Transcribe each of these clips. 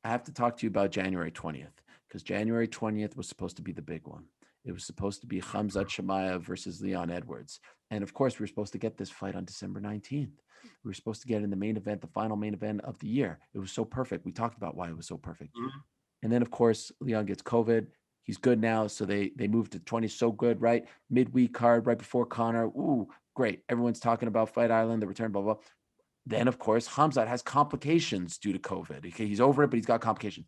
I have to talk to you about January 20th, because January 20th was supposed to be the big one. It was supposed to be Khamzat Chimaev versus Leon Edwards. And of course, we were supposed to get this fight on December 19th. We were supposed to get in the main event, the final main event of the year. It was so perfect. We talked about why it was so perfect. Mm-hmm. And then, of course, Leon gets COVID. He's good now. So they moved to 20. So good, right? Midweek card right before Conor. Ooh, great. Everyone's talking about Fight Island, the return, blah, blah. Then, of course, Khamzat has complications due to COVID. Okay, he's over it, but he's got complications.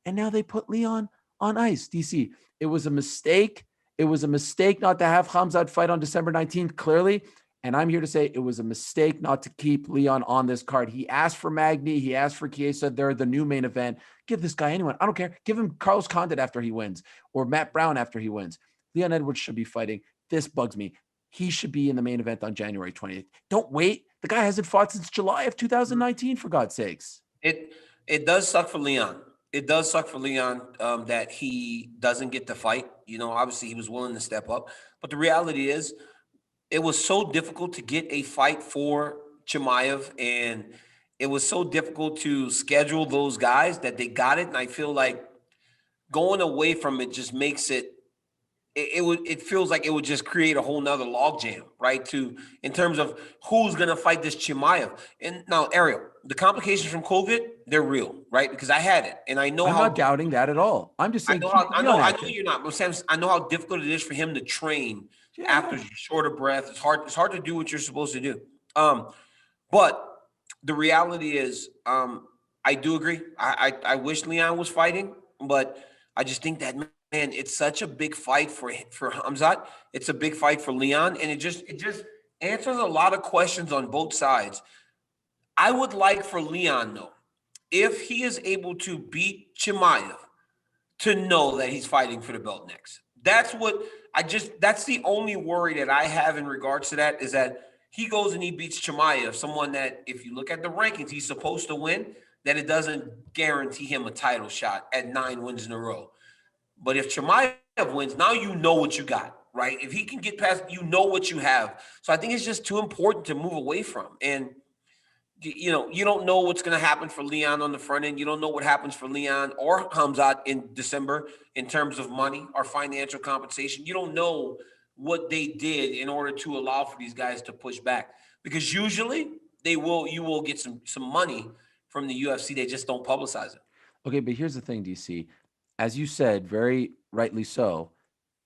And now they put Leon on ice, DC. It was a mistake. It was a mistake not to have Khamzat fight on December 19th, clearly. And I'm here to say it was a mistake not to keep Leon on this card. He asked for Magny. He asked for Chiesa. They're the new main event. Give this guy anyone. I don't care. Give him Carlos Condit after he wins or Matt Brown after he wins. Leon Edwards should be fighting. This bugs me. He should be in the main event on January 20th. Don't wait. The guy hasn't fought since July of 2019, for God's sakes. It does suck for Leon. It does suck for Leon that he doesn't get to fight. You know, obviously he was willing to step up. But the reality is it was so difficult to get a fight for Chimaev, and it was so difficult to schedule those guys that they got it. And I feel like going away from it just makes it feels like it would just create a whole nother logjam, right? In terms of who's gonna fight this Chimaev. And now, Ariel, the complications from COVID, they're real, right? Because I had it, and I know I'm not doubting that at all. I'm just saying, I know you're not, but Sam, I know how difficult it is for him to train after you're short of breath. It's hard to do what you're supposed to do. But the reality is, I do agree. I wish Leon was fighting, but I just think that, man, it's such a big fight for Khamzat. It's a big fight for Leon, and it just answers a lot of questions on both sides. I would like for Leon, though, if he is able to beat Chimaev, to know that he's fighting for the belt next. That's the only worry that I have in regards to that, is that he goes and he beats Chimaev, someone that, if you look at the rankings, he's supposed to win, that it doesn't guarantee him a title shot at 9 wins in a row. But if Chimaev wins, now you know what you got, right? If he can get past, you know what you have. So I think it's just too important to move away from. And, you know, you don't know what's going to happen for Leon on the front end. You don't know what happens for Leon or Khamzat in December in terms of money or financial compensation. You don't know what they did in order to allow for these guys to push back, because usually you will get some money from the UFC. They just don't publicize it. Okay, but here's the thing, DC. As you said, very rightly so,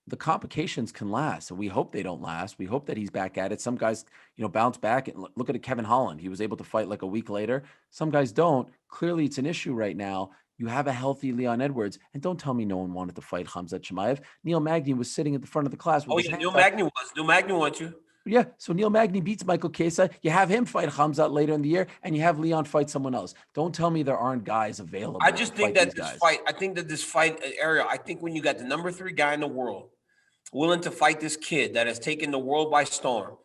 the complications can last, and we hope they don't last. We hope that he's back at it. Some guys, bounce back, and look at Kevin Holland. He was able to fight like a week later. Some guys don't. Clearly, it's an issue right now. You have a healthy Leon Edwards, and don't tell me no one wanted to fight Khamzat Chimaev. Neil Magny was sitting at the front of the class. Neil Magny wants you. Yeah, so Neil Magny beats Michael Chiesa. You have him fight Khamzat later in the year, and you have Leon fight someone else. Don't tell me there aren't guys available. I just think that this fight, Ariel, I think when you got the number 3 guy in the world willing to fight this kid that has taken the world by storm,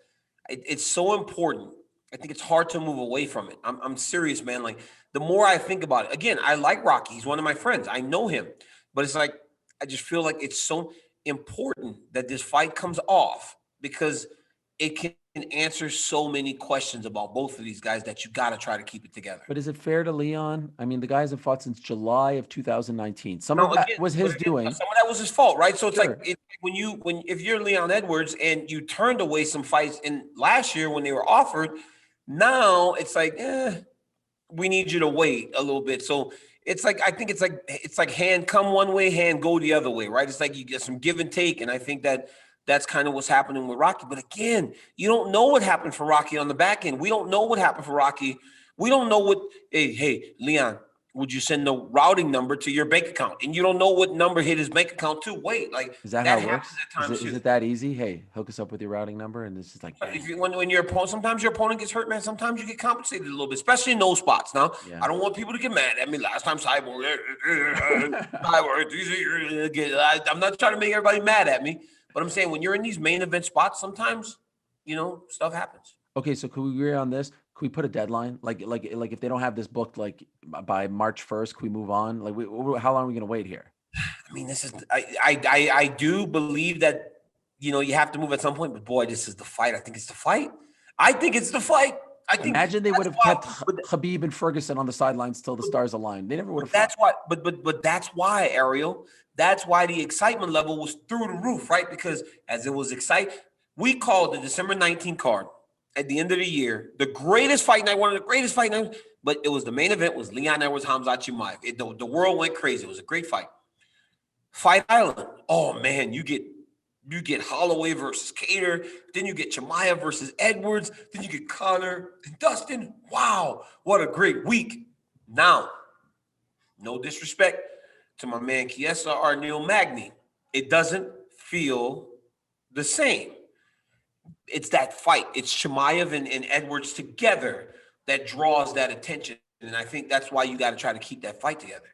it's so important. I think it's hard to move away from it. I'm serious, man. Like, the more I think about it, again, I like Rocky. He's one of my friends. I know him. But it's like, I just feel like it's so important that this fight comes off, because it can answer so many questions about both of these guys that you got to try to keep it together. But is it fair to Leon? I mean, the guys have fought since July of 2019. Some of that was his doing. Some of that was his fault, right? So it's like, if you're Leon Edwards and you turned away some fights in last year when they were offered, now it's like, we need you to wait a little bit. So it's like, I think it's like hand come one way, hand go the other way, right? It's like you get some give and take, and I think that's kind of what's happening with Rocky. But again, you don't know what happened for Rocky on the back end. We don't know what happened for Rocky. We don't know what, hey, Leon, would you send the routing number to your bank account? And you don't know what number hit his bank account too. Wait, like, is that how it works? Is it that easy? Hey, hook us up with your routing number, and this is like, when your opponent, sometimes your opponent gets hurt, man. Sometimes you get compensated a little bit, especially in those spots. Now, I don't want people to get mad at me. Last time Cyborg, I'm not trying to make everybody mad at me, but I'm saying when you're in these main event spots, sometimes, stuff happens. Okay, so can we agree on this? Can we put a deadline? Like if they don't have this booked, like by March 1st, can we move on? Like, how long are we going to wait here? I mean, this is, I do believe that, you have to move at some point, but boy, this is the fight. I think it's the fight. I think Imagine they would have why, kept Khabib and Ferguson on the sidelines till the stars aligned. They never would have. That's why. But that's why, Ariel. That's why the excitement level was through the roof, right? Because as it was exciting, we called the December 19th card at the end of the year the greatest fight night, one of the greatest fight nights. But it was the main event was Leon Edwards, Khamzat Chimaev. The world went crazy. It was a great fight. Fight Island. Oh man, you get Holloway versus Cater, then you get Chimaev versus Edwards, then you get Connor and Dustin. Wow, what a great week. Now, no disrespect to my man Chiesa or Neil Magny. It doesn't feel the same. It's that fight. It's Chimaev and Edwards together that draws that attention. And I think that's why you got to try to keep that fight together.